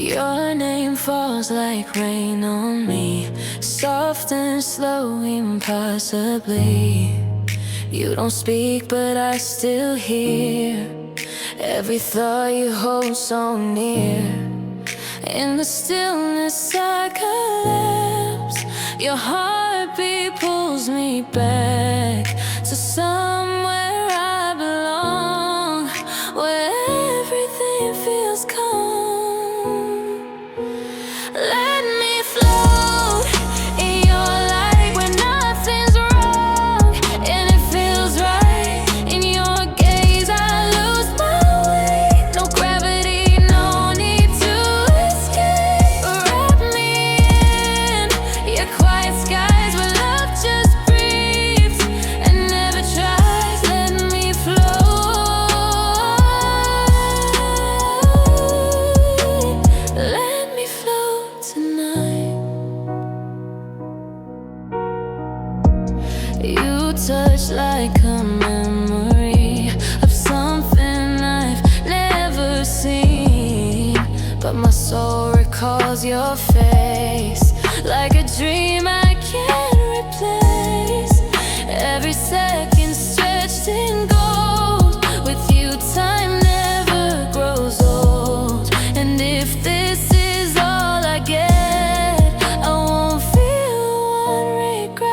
Your name falls like rain on me, soft and slow, impossibly. You don't speak, but I still hear every thought you hold so near. In the stillness I collapse, your heartbeat pulls me back to somewhere I belong, where everything feels calm. Let me float in your light when nothing's wrong and it feels right. In your gaze I lose my way. No gravity, no need to escape. Wrap me in your quiet skies where love just breathes and never tries. Let me float. Let me float tonight. You touch like a memory of something I've never seen, but my soul recalls your face like a dream I can't replace. Every second stretched in gold. With you time never grows old. And if this is all I get, I won't feel one regret.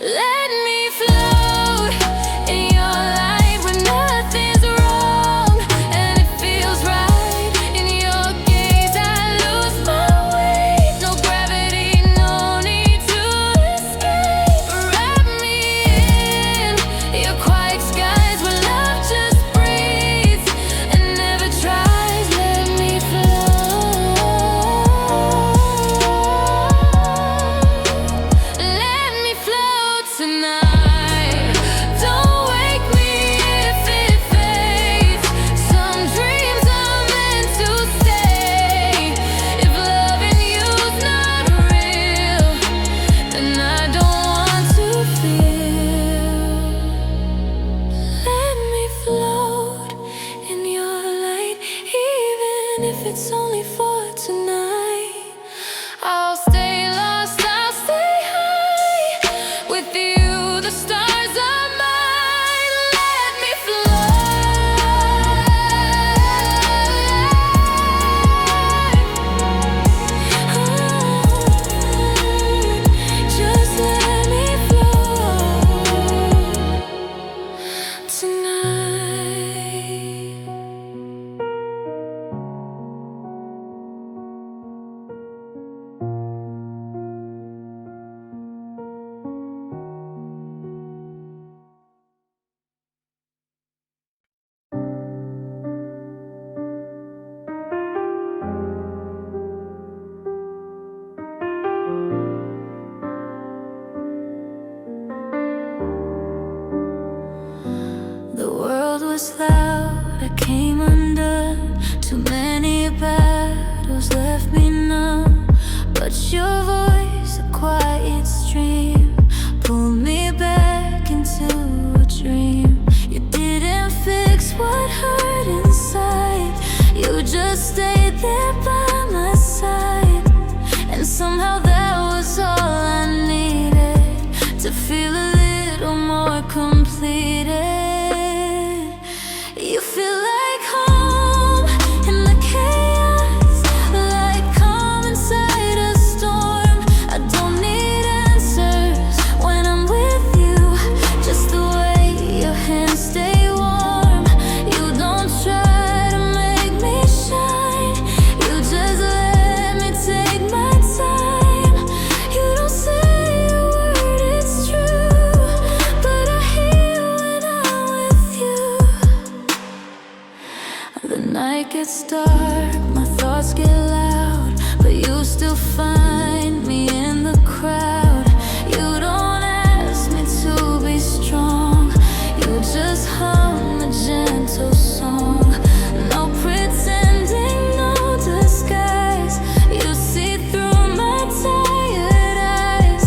Let me float in your light when nothing's wrong and it feels right. In your gaze I lose my way. No gravity, no need to escape. Wrap me in your quiet skies where love just breathes and never tries. Let me float. Let me float tonight. Don't wake me if it fades. Some dreams are meant to stay. If loving you's not real, then I don't want to feel. Let me float in your light, even if it's only for tonight. I'll stay lost, I'll stay high. With you, the stars are mine. Let me fly. Just let me float tonight. The world was loud, I came undone. Too many battles left me numb. But your voice, a quiet stream, pulled me back into a dream. You didn't fix what hurt inside, you just stayed there by my side. And somehow that was all I needed to feel a little more completed. You feel like home in the chaos, like calm inside a storm. I don't need answers when I'm with you, just the way your hands stay warm. You don't try to make me shine, you just let me take my time. You don't say a word, it's true, but I hear when I'm with you. The night gets dark, my thoughts get loud, but you still find me in the crowd. You don't ask me to be strong, you just hum a gentle song. No pretending, no disguise, you see through my tired eyes.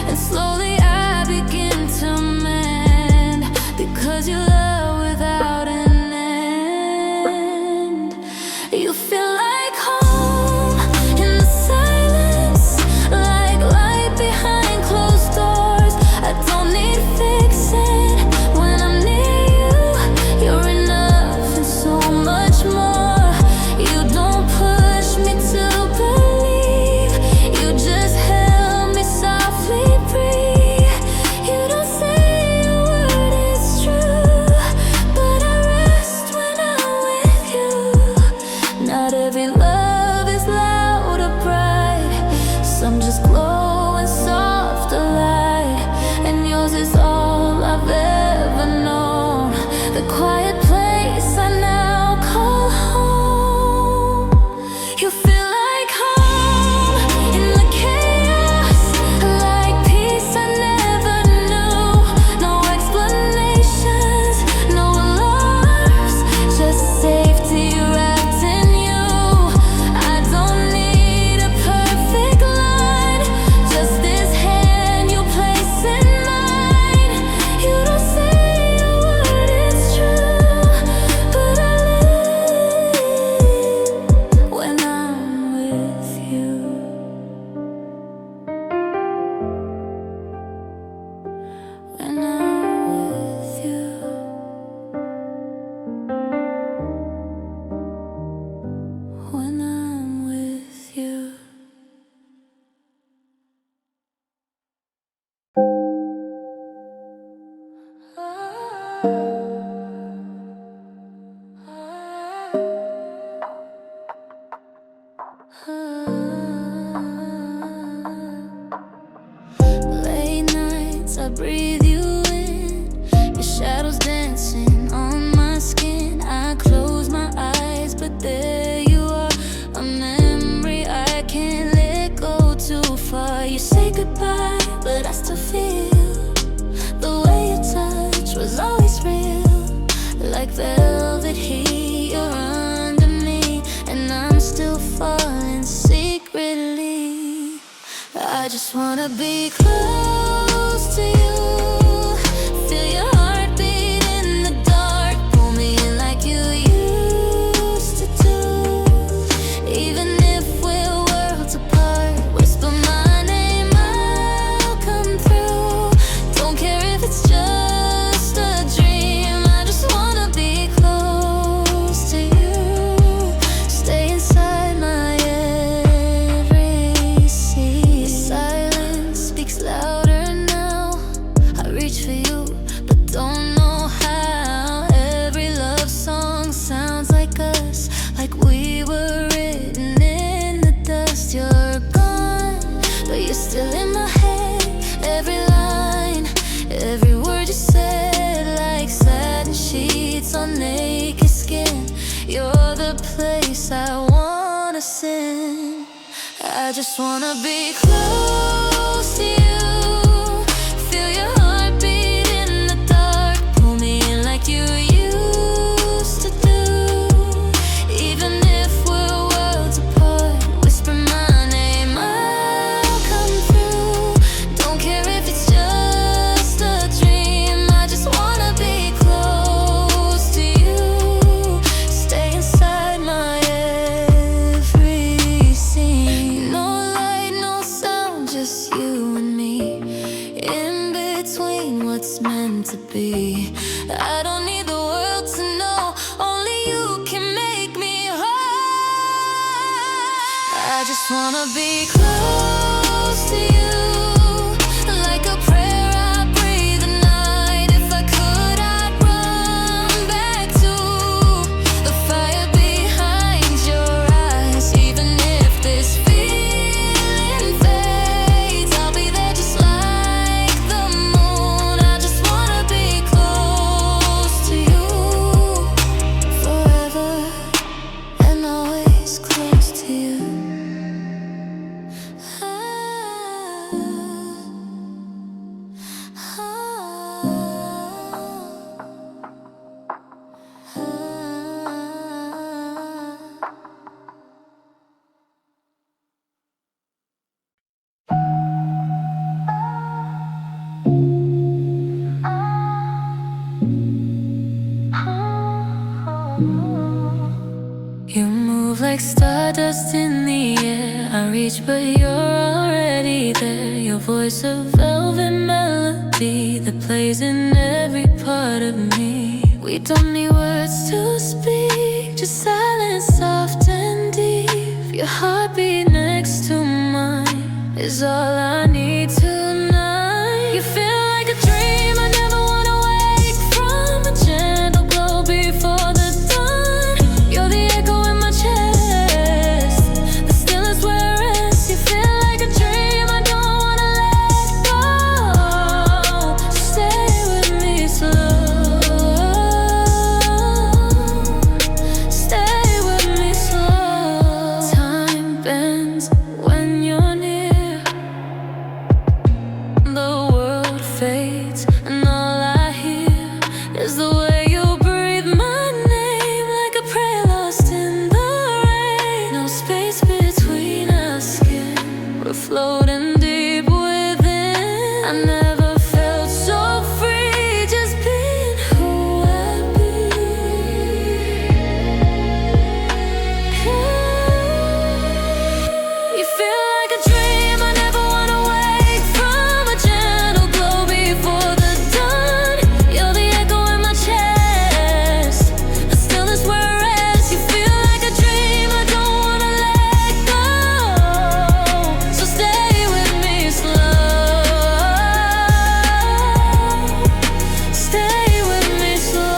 And slowly I begin to mend, because you love without an end. You feel like home in the silence, like light behind closed doors. I don't need fixing when I'm near you. You're enough and so much more. You don't push me to believe, you just help me softly breathe. You don't say a word, it's true, but I rest when I'm with you. Not every love is loud or bright, some just glow in softer light, and yours is all I've ever known. The quiet place I now call home. You feel like home in the chaos, like peace I never knew. No explanations, no alarms, just safety wrapped in you. I don't need a perfect line, just this hand you place in mine. You don't say a word, it's true, but I live when I'm with you. When I'm with you. When I'm with you. Late nights I breathe you in, your shadows dancing on my skin. I close my eyes, but there you are, a memory I can't let go too far. You say goodbye, but I still feel the way your touch was always real, like velvet heat. You're under me, and I'm still falling secretly. I just wanna be close to you, feel your heartbeat in the dark, pull me in like you used to do. Even if we're worlds apart, whisper my name, I'll come through. Don't care if it's just a dream, I just wanna be close to you, stay inside my every scene. Silence speaks louder now, I reach for you, but don't know how. Every love song sounds like us, like we were written in the dust. You're gone, but you're still in my head. Every line, every word you said, like satin sheets on naked skin. You're the place I wanna sin. I just wanna be close to you, feel your heartbeat in the dark, pull me in like you used to do. Even if we're worlds apart, whisper my name, I'll come through. Don't care if it's just a dream, I just wanna be close to you, stay inside my every scene. No light, no sound, just you and me, in between what's meant to be. I don't need the world to know, only you can make me whole. I just wanna be close to you, like a prayer I breathe at night. If I could, I'd run back to the fire behind your eyes. Even if this feeling fades, I'll be there just like the moon. I just wanna be close to you, forever and always close to you. You move move like stardust in the air. I reach but you're already there. Your voice a velvet melody that plays in every part of me. We don't need words to speak, just silence soft and deep. Your heartbeat next to mine is all I need tonight. You feel like a dream I never wanna wake from, a gentle glow before the dawn. You're the echo in my chest, the stillness where I rest. You feel like a dream I don't wanna let go, so stay with me slow. Stay with me slow. Time bends when you're near, the world fades and all I hear is the way you breathe my name, like a prayer lost in the rain. No space between our skin, we're floating deep within. I never felt so free, just being who I be. You feel like a dream I never wanna wake from, a gentle glow before the dawn. You're the echo in my chest, the stillness where I rest. You feel like a dream I don't wanna let go, so stay with me slow. Stay with me slow.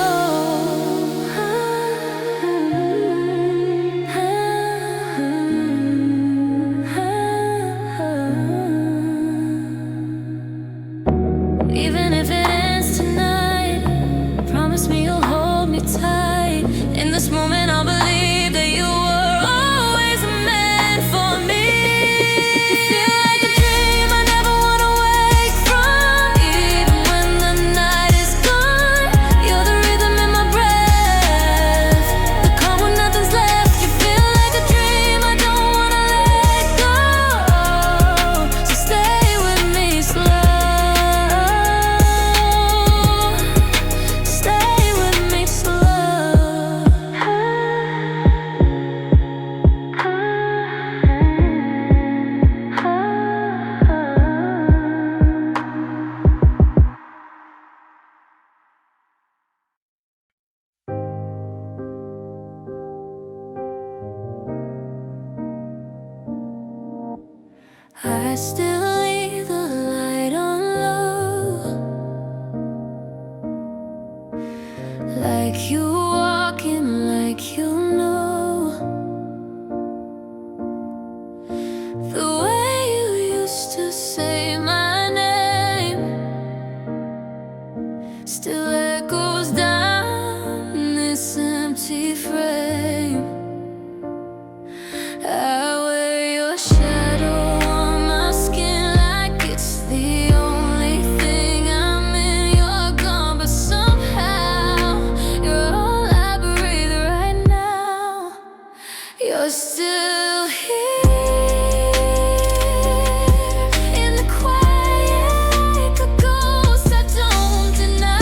Even if it ends tonight, promise me you'll hold me tight. In this moment I'll believe that you were always meant for me. You feel like a dream I never wanna wake from, even when the night is gone. You're the rhythm in my breath, the calm when nothing's left. You feel like a dream I don't wanna let go, so stay with me slow. Stay with me slow. I still leave the light on low, like you walking, like you know. The way you used to say my name still echoes down this empty frame. I wear your shadow on my skin like it's the only thing I'm in. You're gone, but somehow you're all I breathe right now. You're still here in the quiet, like a ghost I don't deny.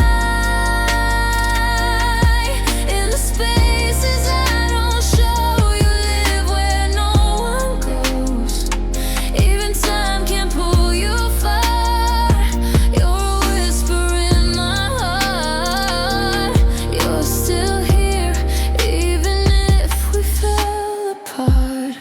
In the spaces I don't show, you live where no one goes. Even time can pull you far. You're a whisper in my heart. You're still here, even if we fell apart.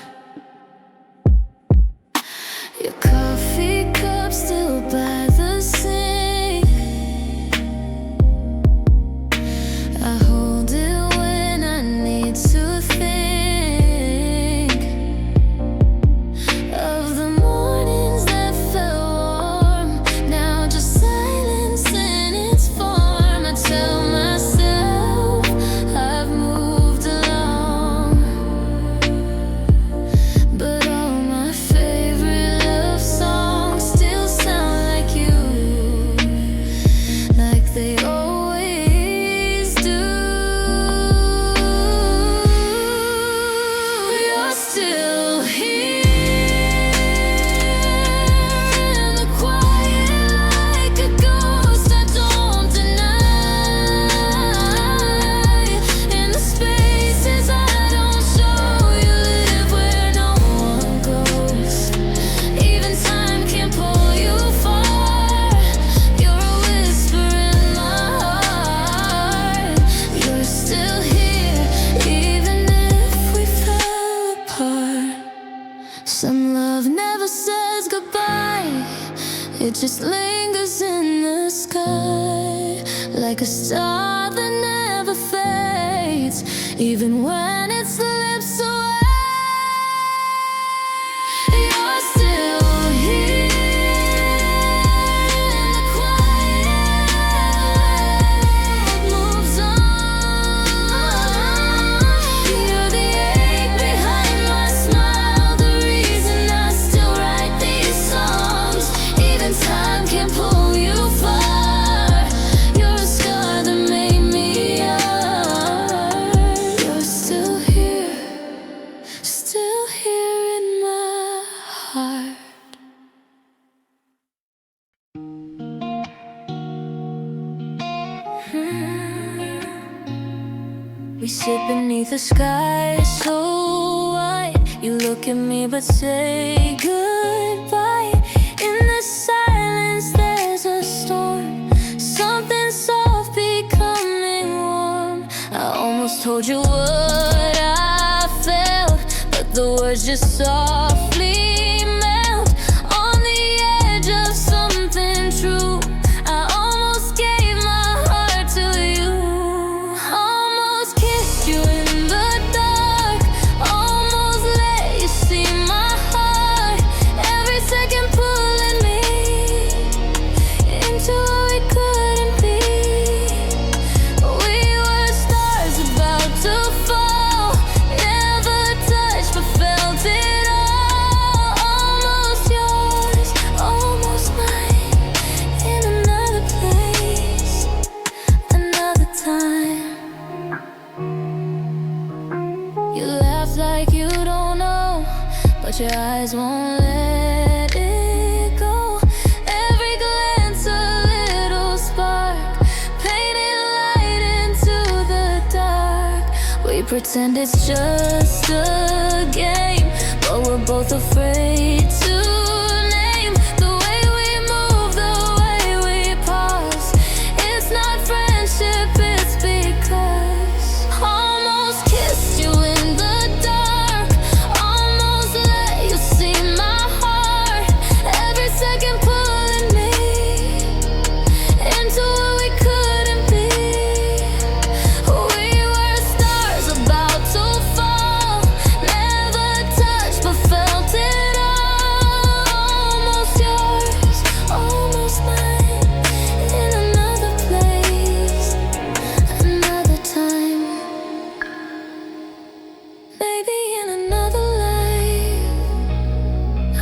It just lingers in the sky, like a star that never fades, even when it slips away. You're still here in the quiet, moves on. You're the ache behind my smile, the reason I still write these songs. Even time can pull you far. You're a scar that made me yours. You're still here in my heart. We sit beneath the sky so white. You look at me but say goodbye. In the silence there's a storm, something soft becoming warm. I almost told you what I felt, but the words just softly melt on the edge of something true. I almost gave my heart to you, almost kissed you in the dark, almost let you see my heart. Every second pulling me into what we couldn't be. We were stars about to fall, never touched but felt it all. Almost yours, almost mine, in another place, another time. You laugh like you don't know, but your eyes won't let it go. Every glance a little spark, painting light into the dark. We pretend it's just a game, but we're both afraid to name the way we move, the way we pause. It's not friendship, it's because almost kissed you in the dark, almost let you see my heart. Every second pulling me into what we couldn't be. We were stars about to fall, never touched but felt it all. Almost yours, almost mine, in another place, another time. Maybe in another life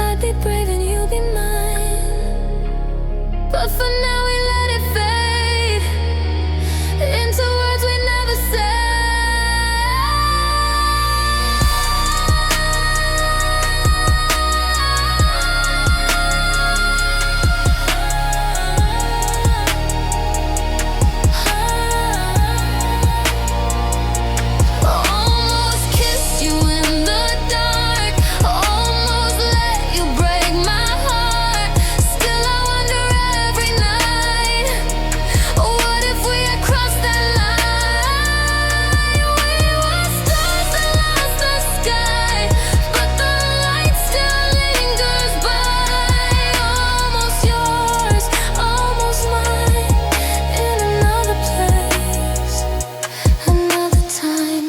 I'd be brave and you'd be mine, but for now we let it fade into words we never said. Almost kissed you in the dark, almost let you break my heart. Still I wonder every night, what if we had crossed that line? We were stars that lost the sky, but the light still lingers by. Almost yours, almost mine, in another place, another time.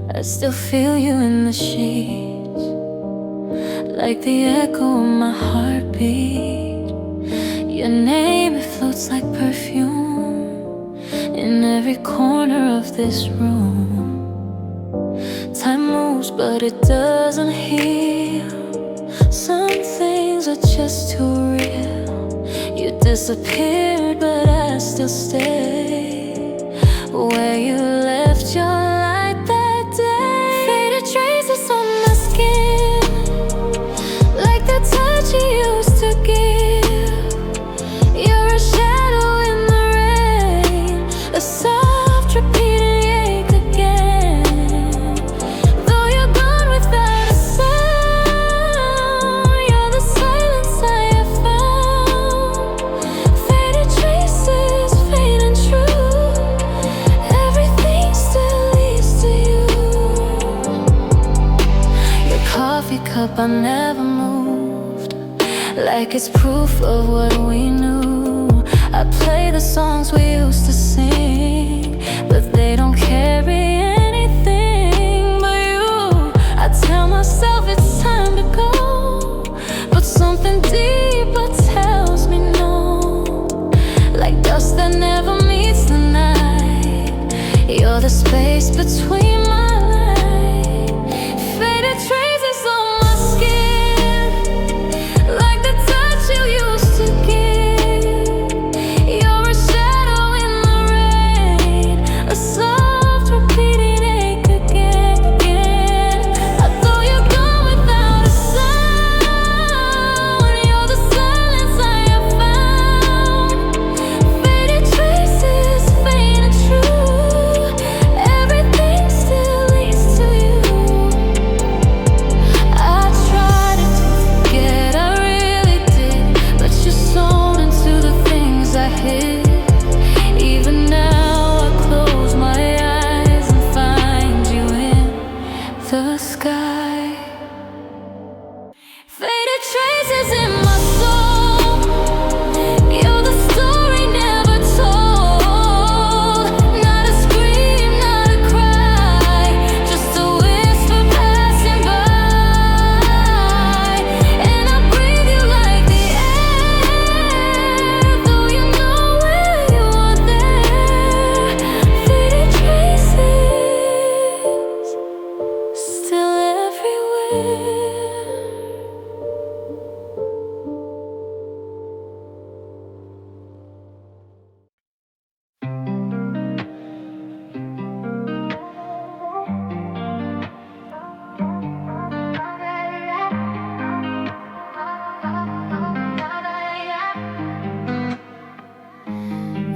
I still feel you in the sheets, like the echo of my heartbeat. Your name, it floats like perfume in every corner of this room. Time moves but it doesn't heal. Some things are just too real. You disappeared but I still stay where you left your light that day. Faded traces on my skin, like the touch you used to give. You're a shadow in the rain, a soft repeating ache again. Though you're gone without a sound, you're the sun up, I never moved, like it's proof of what we knew. I play the songs we used to sing, but they don't carry anything but you. I tell myself it's time to go, but something deeper tells me no. Like dust that never meets the night, you're the space between my life. Faded traces on my skin, like the touch you used to give. You're a shadow in the rain, a soft repeating ache again. I thought you'd gone without a sound, you're the silence I have found. Faded traces, faint and true, everything still leads to you. I tried to forget, I really did, but you're sewn into the things I hid. Even now I close my eyes and find you in the sky. Faded traces in my soul, you're the story never told. Not a scream, not a cry, just a whisper passing by. And I breathe you like the air, though you know where you are there. Faded traces, still everywhere.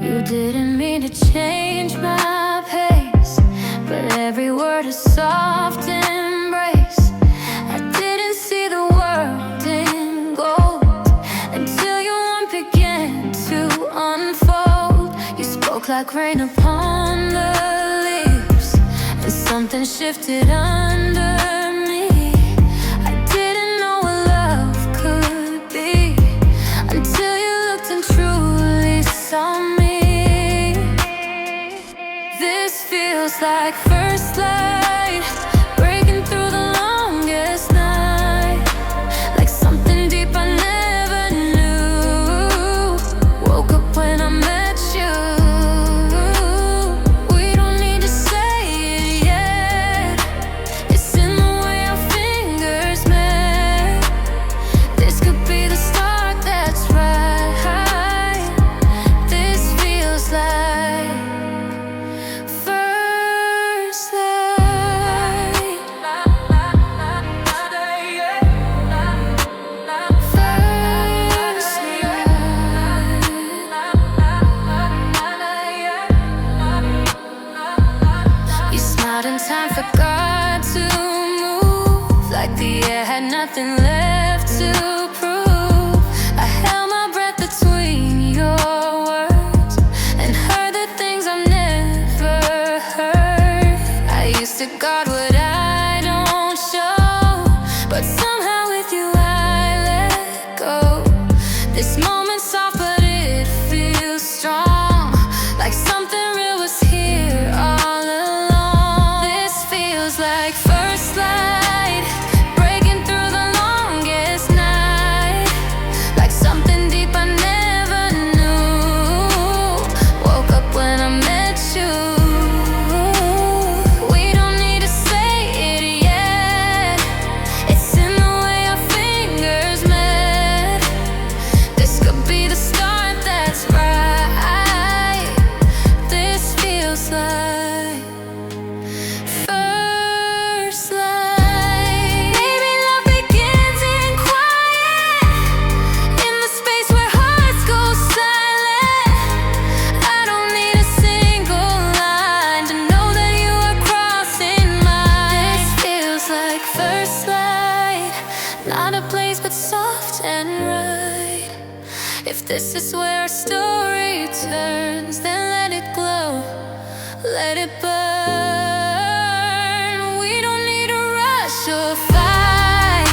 You didn't mean to change my pace, but every word a soft embrace. I didn't see the world in gold until your one began to unfold. You spoke like rain upon the leaves, and something shifted under me. I didn't know what love could be until you looked and truly saw me. This feels like first light, breaking through the longest night. Like something deep I never knew. Woke up when I met you. We don't need to say it yet, it's in the way our fingers met. This could be the start, that's right. This feels like first light. First light. You smiled in time for God to move, like the air had nothing left to prove. I held my breath between your words and heard the things I've never heard. I used to guard what I don't show, but somehow with you I let go. This moment's soft, but it feels strong, like something real was here all along. This feels like first light, breaking through the longest night. Like something deep I never knew. Woke up when I met you. We don't need to say it yet, it's in the way our fingers met. This could be the start, that's right. This feels like first light. Maybe love begins in quiet, in the space where hearts go silent. I don't need a single line to know that you are crossing mine. This feels like first light, not a place but soft and right. If this is where our story turns, then let it glow, let it burn. We don't need a rush or fight,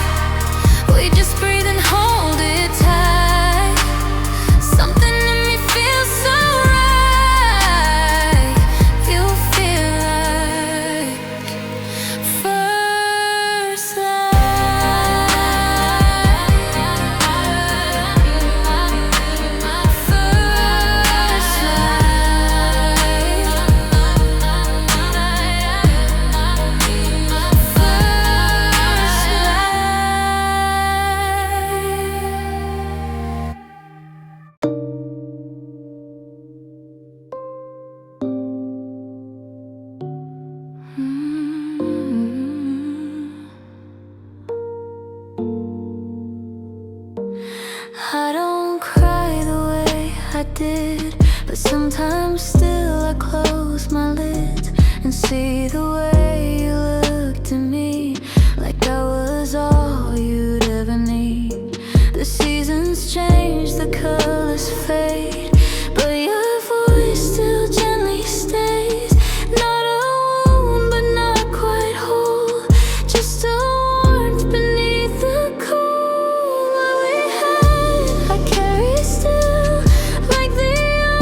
Sometimes still I close my lids and see the way you looked at me, like I was all you'd ever need. The seasons change, the colors fade, but your voice still gently stays. Not a wound, but not quite whole, just a warmth beneath the cold. What we had, I carry still, like the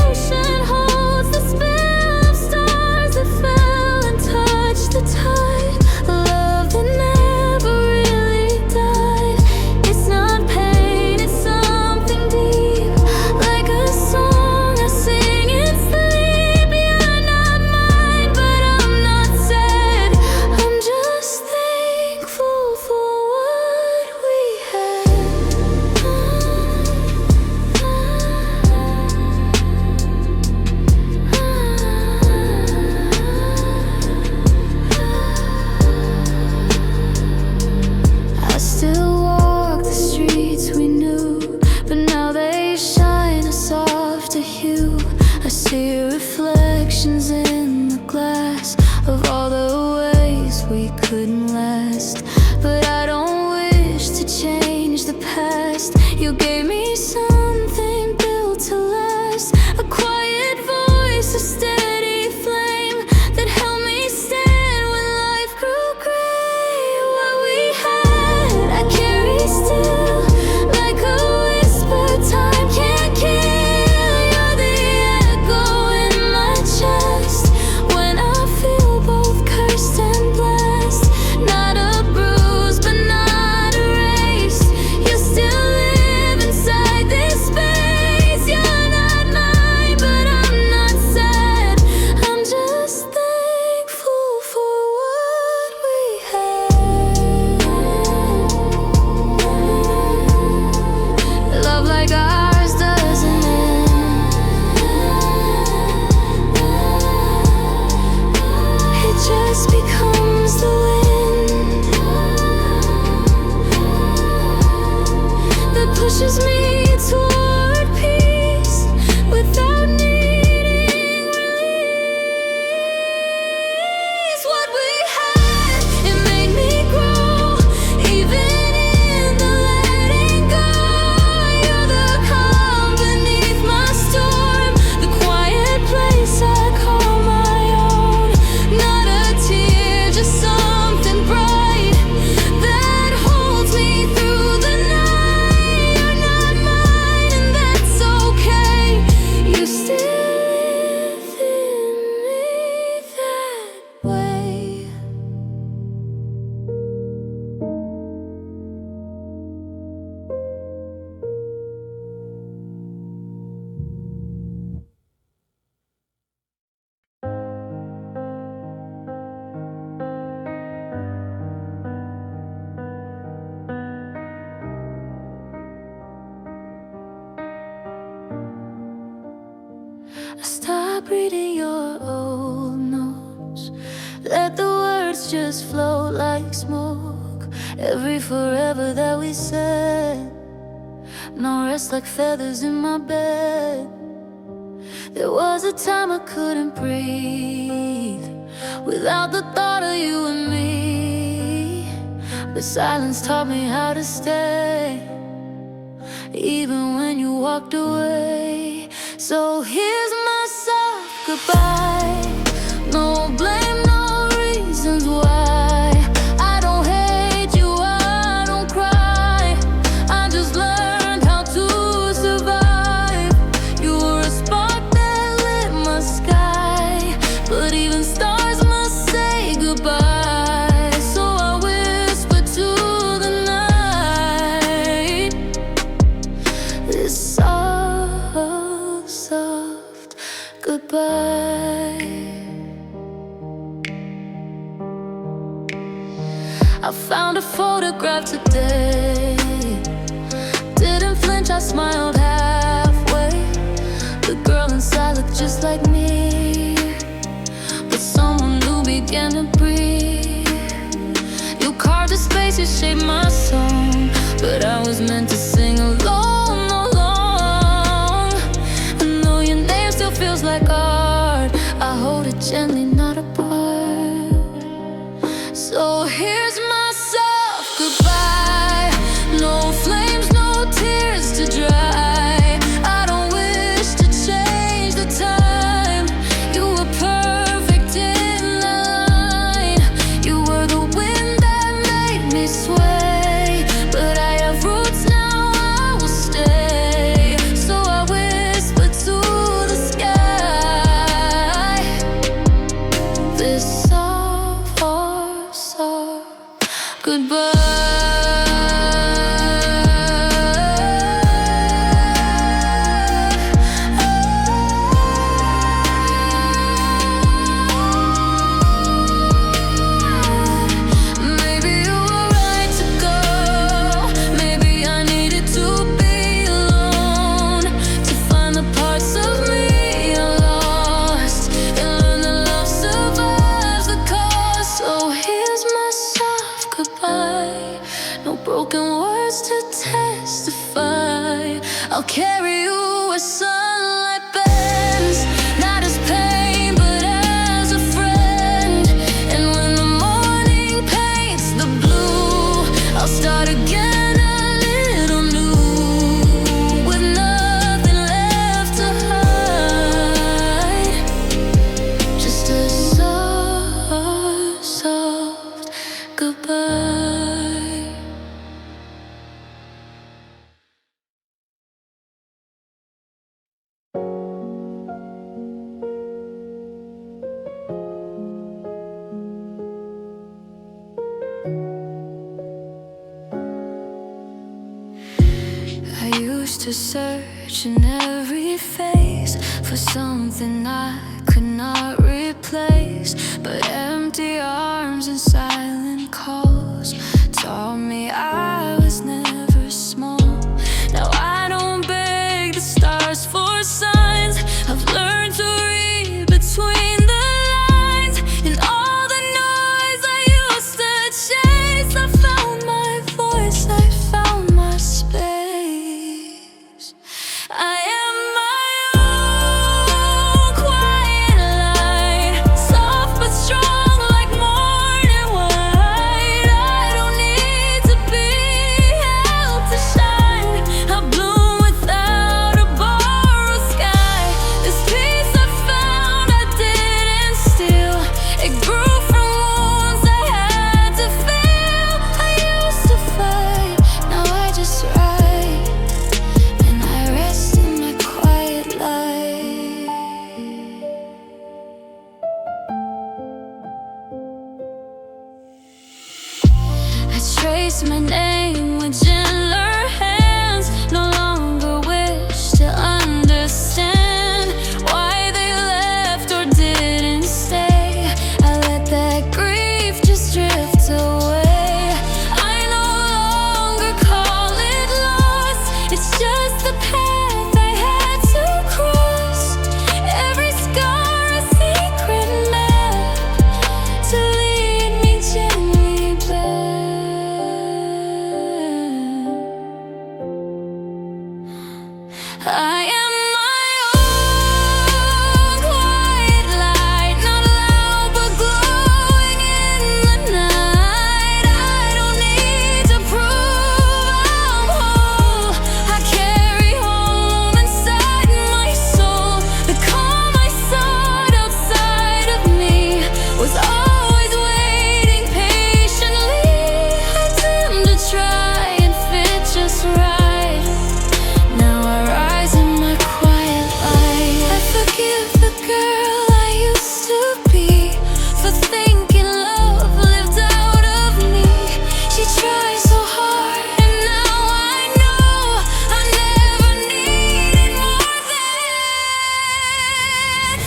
ocean holds the spell of stars that fell and touched the tide. Love that never really died. It's not pain, it's something deep, like a song I sing in sleep. You're not mine, but I'm not sad. I'm just thankful for what we I still walk the streets we knew, but now they shine a softer hue. I see reflections in the glass of all the ways we couldn't last, but I don't wish to change the past. You gave me something built to last, a quiet voice, a steady flame that helped me stand when life grew gray. What we had, I carry still, like a whisper time can't kill. You're the echo in my chest when I feel both cursed and blessed. Not a bruise, but not erased. You still live inside this space. You're not mine, but I'm not sad. I'm just thankful for what we had. Love like ours doesn't end. It just becomes the wind that pushes me toward peace without needing release. What we had, it made me grow, even in the letting go. You're the calm beneath my storm, the quiet place I call my own. Not a tear, just something bright that holds me through the night. You're not mine, and that's okay. You still live in me that way. I stop reading your old notes, let the words just flow like smoke. Every forever that we said, no rest like feathers in my bed. There was a time I couldn't breathe without the thought of you and me, but silence taught me how to stay, even when you walked away. So here's my soft goodbye. No blame, no reasons why. I don't hate you, I don't cry. I just learned how to survive. You were a spark that lit my sky, but even stars must say goodbye. So I whisper to the night this soft, soft goodbye. I found a photograph today. Didn't flinch, I smiled halfway. The girl inside looked just like me, but someone new began to breathe. You carved a space, you shaped my song, but I was meant to sing along. I know your name still feels like So here's myself goodbye. No flames, no tears to dry. I don't wish to change the time. You were perfect in line. You were the wind that made me sway. But I have roots now, I will stay. So I whisper to the sky. This soft goodbye. I'll carry you where sunlight bends, not as pain but as a friend. And when the morning paints the blue, I'll start again a little new, with nothing left to hide. Just a soft, soft goodbye. To search in every face for something I could not replace, but empty arms and silent calls taught me I was never small. Now I don't beg the stars for signs. I've learned to read between the lines. In all the noise I used to chase, I found my voice, I found my space. I am my own quiet light, soft but strong like morning white. I don't need to be held to shine. I bloom without a borrowed sky. This peace I found I didn't steal. It grew from wounds I had to feel. I used to fight, now I just write. Trace my name with gentler hands. No longer wish to understand why they left or didn't stay. I let that grief just drift away. I no longer call it loss. It's just the path I had to cross. Every scar a secret map to lead me gently back. I am my own quiet light, not loud but glowing in the night. I don't need to prove I'm whole. I carry home inside my soul. The calm I sought outside of me was always waiting patiently. I tend to try and fit just right. Now I rise in my quiet light. I forgive the girl I used to be for thinking love lived out of me. She tried so hard and now I know I never needed more than I am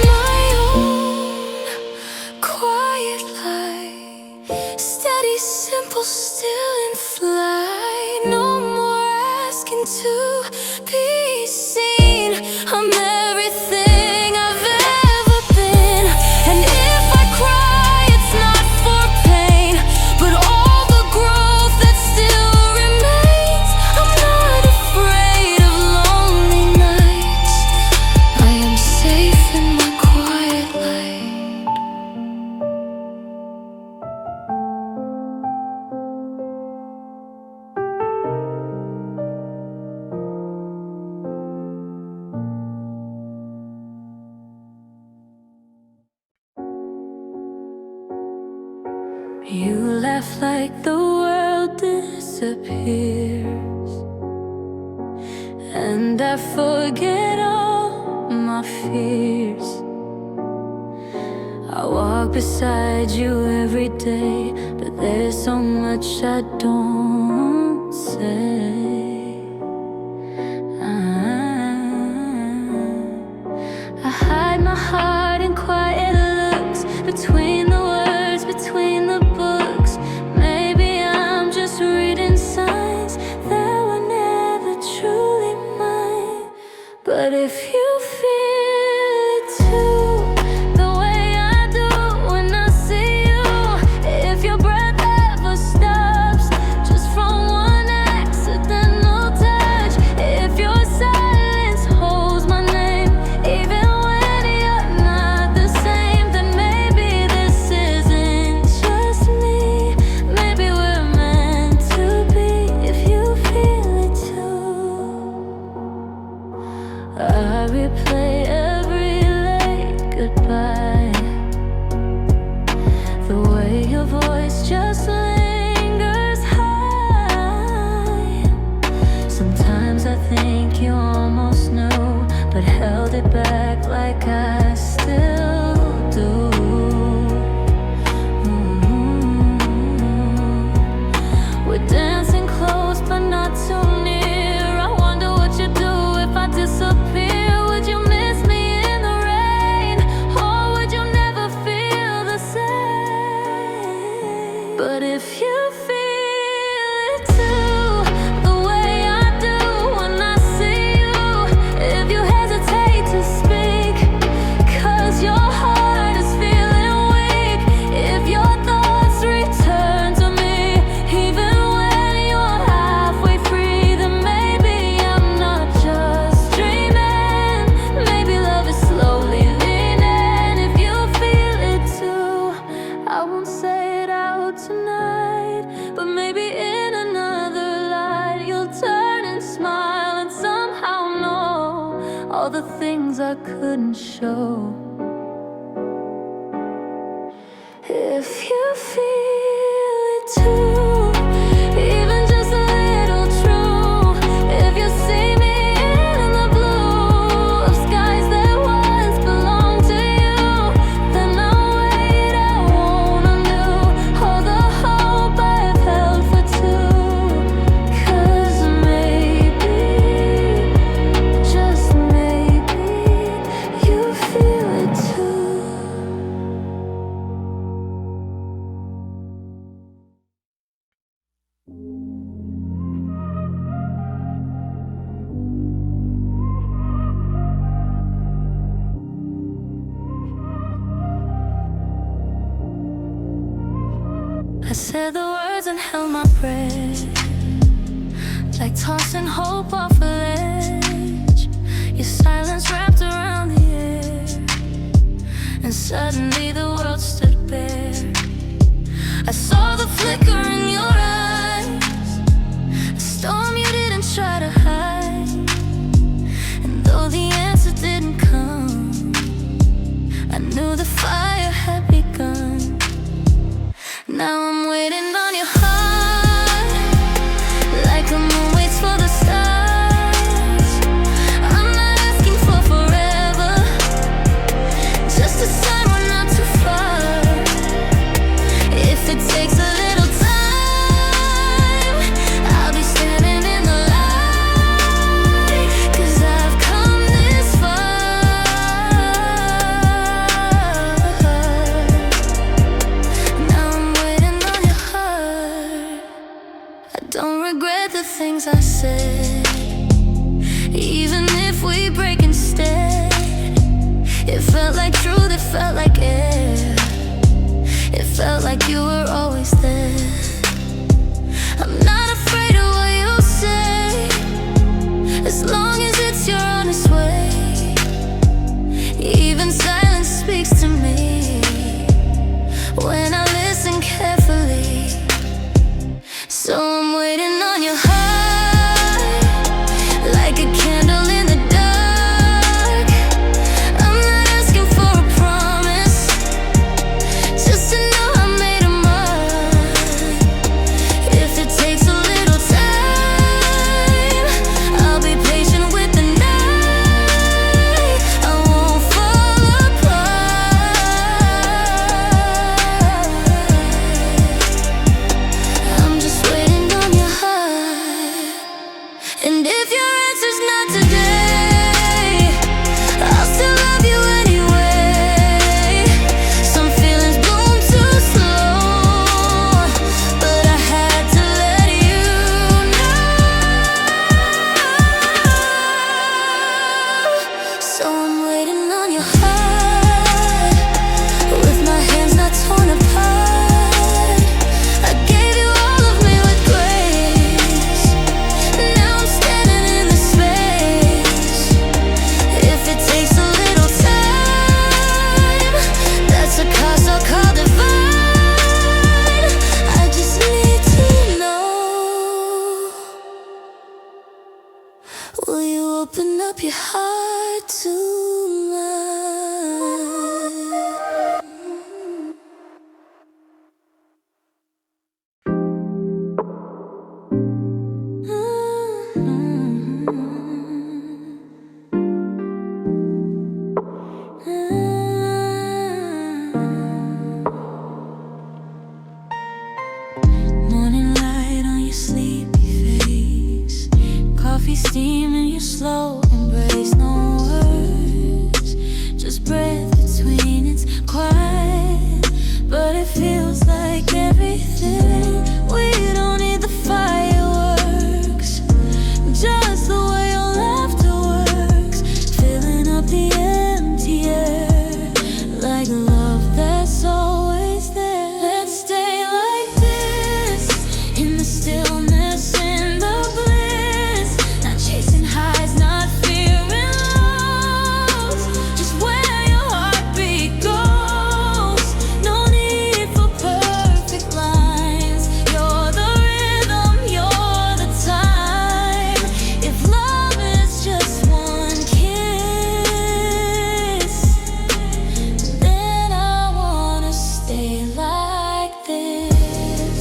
my own quiet light, steady, simple, still in flight. No more asking to be seen. I'm everything I've ever been. And if I cry, it's not for pain, but all the You laugh like the world disappears, and I forget all my fears. I walk beside you every day, but there's so much I don't say. I hide my heart in quiet looks, between the words, between the books. Maybe I'm just reading signs that were never truly mine. But if you feel it too, the way I do when I see you, if your breath ever stops just from one accidental touch, if your silence holds my name even when you're not the same, then maybe this isn't just me. Maybe we're meant to be. If you feel it too, I replay every late goodbye. The way your voice just lingers high. Sometimes I think you almost knew, but held it back like I still do. We're dancing close but not too near. I wonder what you'd do if I disappear. Would you miss me in the rain, or would you never feel the same? But if you feel it too, the way I do when I see you, if you hesitate to speak 'cause your heart is feeling weak, if your thoughts return to me even when you're halfway free, then maybe I'm not just dreaming. Maybe love is slowly leaning. If you feel it too, I won't say it out tonight, but maybe in another light you'll turn and smile and somehow know all the things I couldn't show. If you feel it too, even just a little true, if you see me in the blue of skies that once belonged to you, then I'll wait, I won't undo all the hope I've held for two. 'Cause maybe, just maybe, you feel it too. I said the words and held my breath, like tossing hope off a ledge. Your silence wrapped around the air, and suddenly the world stood bare. I saw the flicker in your eyes, a storm you didn't try to hide. And though the answer didn't come, I knew the fire had begun. Now I'm waiting on your heart, like a moon waits for the stars. I'm not asking for forever, just a sign we're not too far. If it takes a little time, I'll be standing in the light, 'cause I've come this far. Now I'm waiting on your heart. I don't regret the things I said, even if we break instead. It felt like truth, it felt like air, it felt like you were always there. I'm not afraid of what you say, as long as it's your honest way. Even silence speaks to me when I listen carefully. So I'm waiting on your heart, like a candle in the dark. I'm not asking for a promise, just to know I made a mark. up your heart to mine. Morning light on your sleepy face, coffee steam in your slow embrace. No words, just breath between. It's quiet, but it feels like everything. We don't need the fireworks, just the way your laughter works, filling up the empty air like love that's always there. Let's stay like this, in the stillness, in the bliss, not chasing highs, not fearing lows, just where your heartbeat goes. No need for perfect lines. You're the rhythm, you're the time. If love is just one kiss, then I wanna stay like this.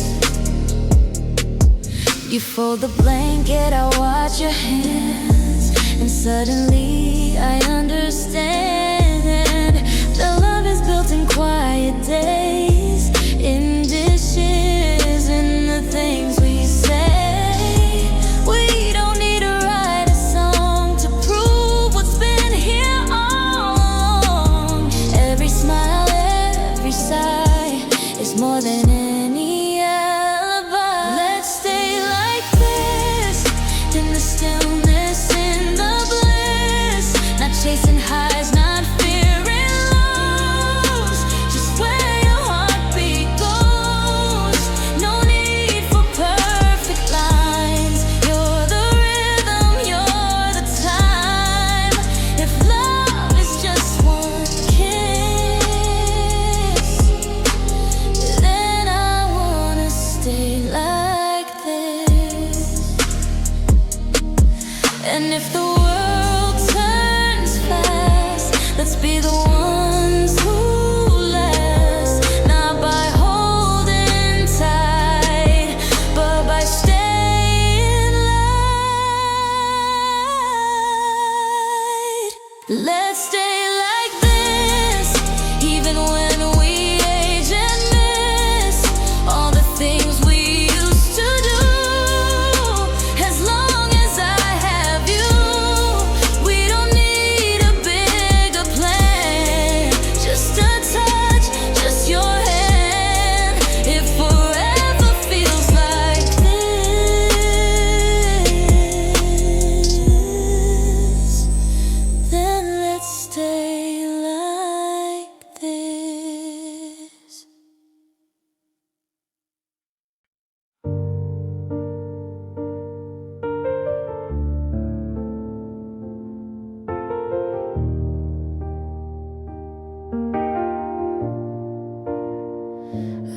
You fold the blanket, I watch your hands, and suddenly I understand that love is built in quiet days, in dishes, in the things we say. We don't need to write a song to prove what's been here all along. Every smile, every sigh is more than any alibi. Let's stay like this, in the stillness, in the bliss, not chasing highs, not fearing lows, just where your heartbeat goes. No need for perfect lines. You're the rhythm, you're the time. If love is just one kiss, then I wanna stay like this. And if the world turns fast, let's be the ones who last, not by holding tight, but by staying light. Let's stay like this, even when we age and miss all the things we used to do. As long as I have you, we don't need a bigger plan. Just a touch, just your hand. If forever feels like this, then let's stay like this.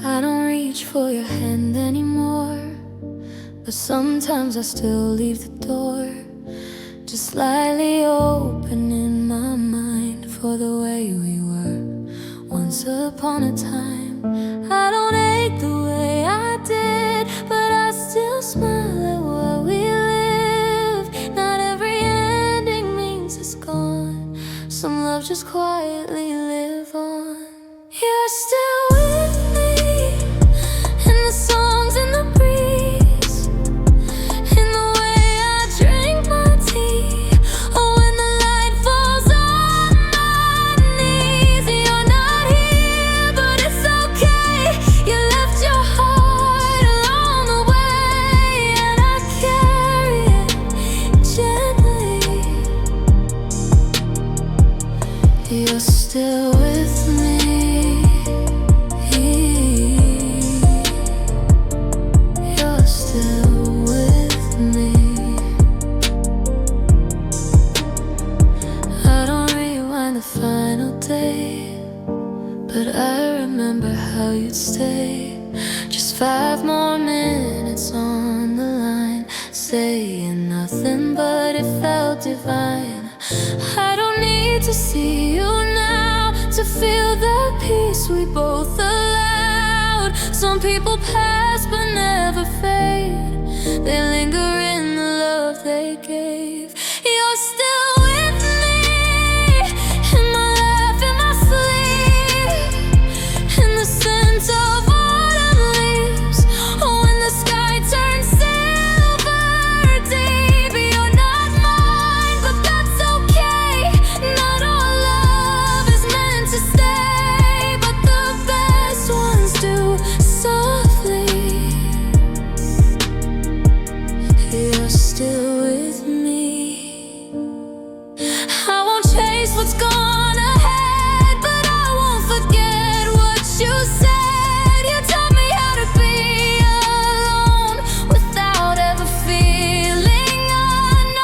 I don't reach for your hand anymore, but sometimes I still leave the door just slightly open in my mind for the way we were once upon a time. I don't ache the way I did, but I still smile at what we lived. Not every ending means it's gone. Some love just quietly live on. You're still with me, in the songs, in the breeze, in the way I drink my tea, or when the light falls on my knees. You're not here, but it's okay. You left your heart along the way, and I carry it gently. You're still with me. You're still with me. I don't rewind the final day, but I remember how you'd stay. Just 5 more minutes on the line, saying nothing, but it felt divine. I don't need to see you now to feel the peace we both allowed. Some people pass but never fade. They linger in the love they gave. You're still with me, in my laugh, in my sleep, in the scent of autumn leaves. When the sky turns silver deep, you're not mine, but that's okay. Not all love is meant to stay, but the best ones do softly. You're still with me. I won't chase what's gone ahead, but I won't forget what you said. You taught me how to be alone without ever feeling unknown.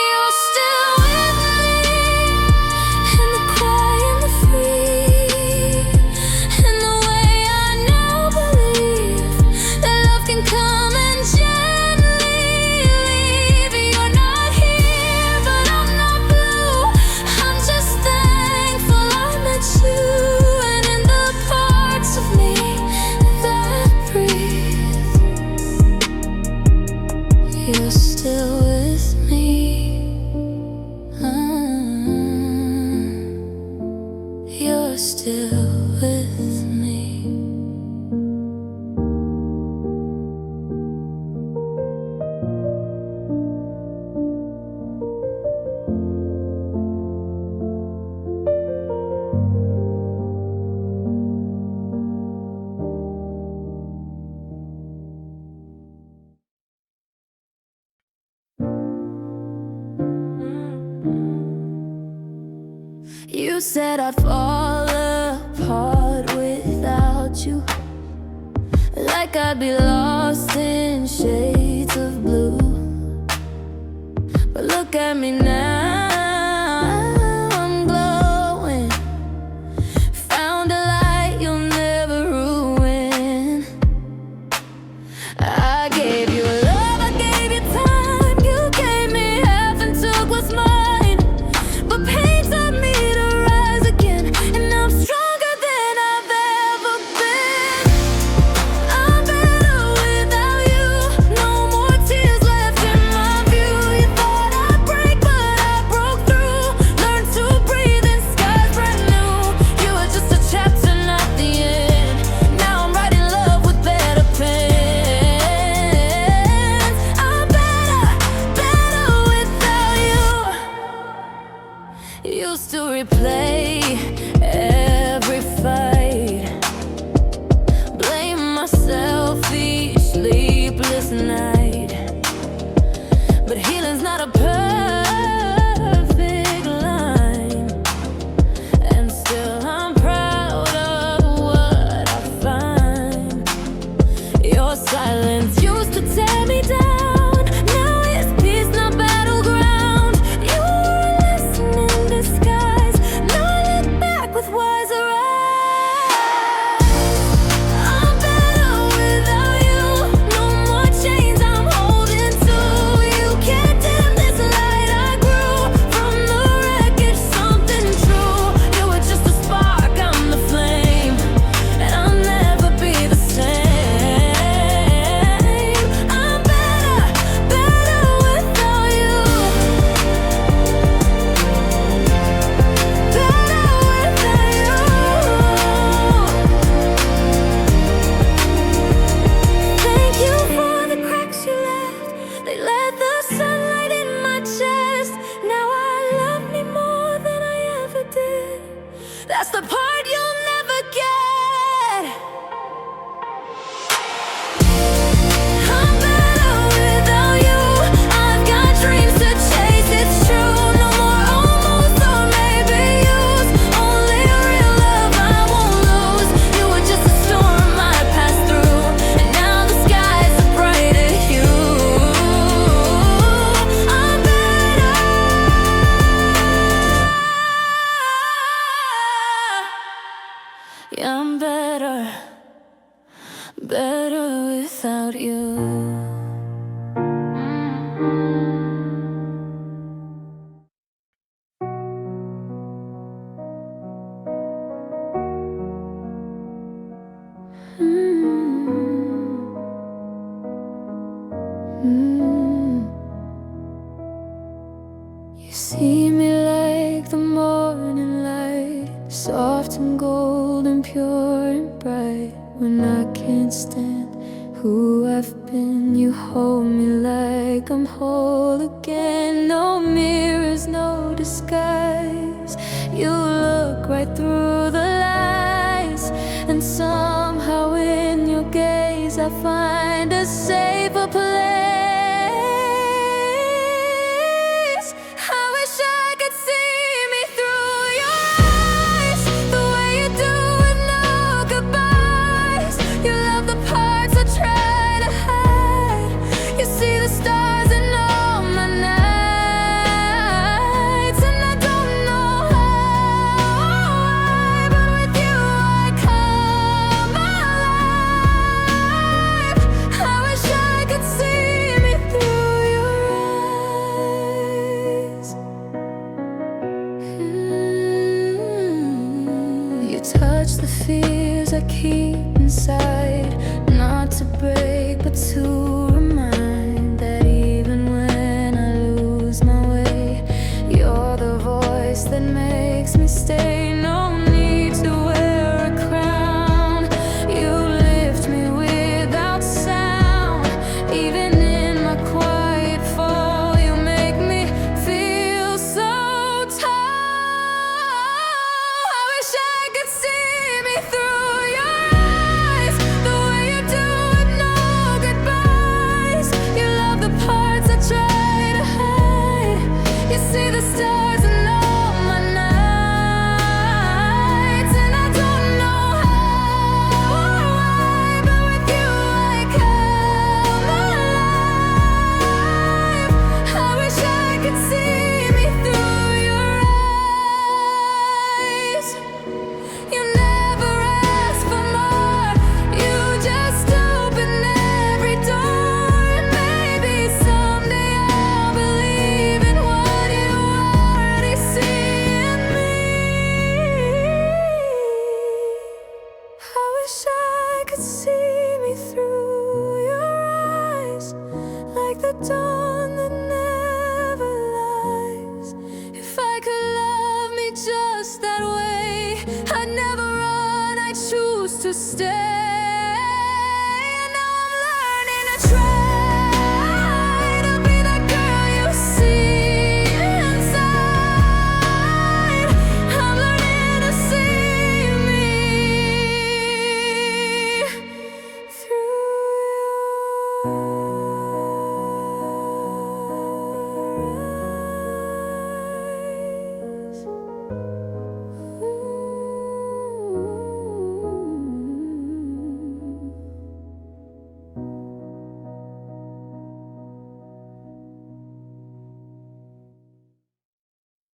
You're still with me, in the quiet, in the free, in the way I now believe that love can come and gently leave. You're not here, but I'm not blue. I'm just thankful I met you, and in the parts of me that breathe, you're still with me. You're still with me. You said I'd fall apart without you, like I'd be lost in shades of blue. But look at me now, I'm glowing. Found a light you'll never ruin. I gave you love, I gave you time. You gave me half and took what's mine. But pain taught me to rise again, and I'm stronger than I've ever been. I'm better without you. No more tears left in my view. You thought I'd break, but I broke through. Learned to breathe in skies brand new. You were just a chapter, not the end. Now I'm writing love with better pens. I'm better, better without you. Used to replay every fight, blame myself each sleepless night. But healing's not a perfect line, and still I'm proud of what I find. Your silence used to tear me down. Now it's peace, not battleground. You were a lesson in disguise. Now I look back with wiser eyes. I'm better without you. No more chains I'm holding to. You can't dim this light I grew from the wreckage, something true. You were just a spark, I'm the flame, and I'll never be the same. I'm better, better without you. Better without you. Thank you for the cracks you left. They let the sunlight in my chest. Now I love me more than I ever did. That's the part you'll never get. I'm better without you. I've got dreams to chase, it's true. No more almost or maybe use. Only real love I won't lose. You were just a storm I passed through, and now the sky's a brighter hue. I'm better. Yeah, I'm better, better without you. I can't stand who I've been. You hold me like I'm whole again. No mirrors, no disguise. You look right through the lies, and somehow in your gaze I find a safer place. I wish I could see me through your eyes, the way you do with no goodbyes. You love the parts I try to hide. You see the stars in all my nights, and I don't know why, but with you I come alive. I wish I could see me through your eyes. You touch the fears I keep inside, not to break but to remind that even when I lose my way, you're the voice that makes me stay. No need to wear a crown. You lift me without sound. Even in my quiet fall, you make me feel so tall. I wish I could see me through your eyes, the way you do with no goodbyes. You love the parts I try to hide. You see the stars in all my nights, and I don't know how or why, but with you I come alive. I wish I could see me through your eyes. You never ask for more, you just open every door. And maybe someday I'll believe in what you already see in me. I wish I could see me through your eyes, like the dawn that never lies. If I could love me just that way, I'd never run, I'd choose to stay.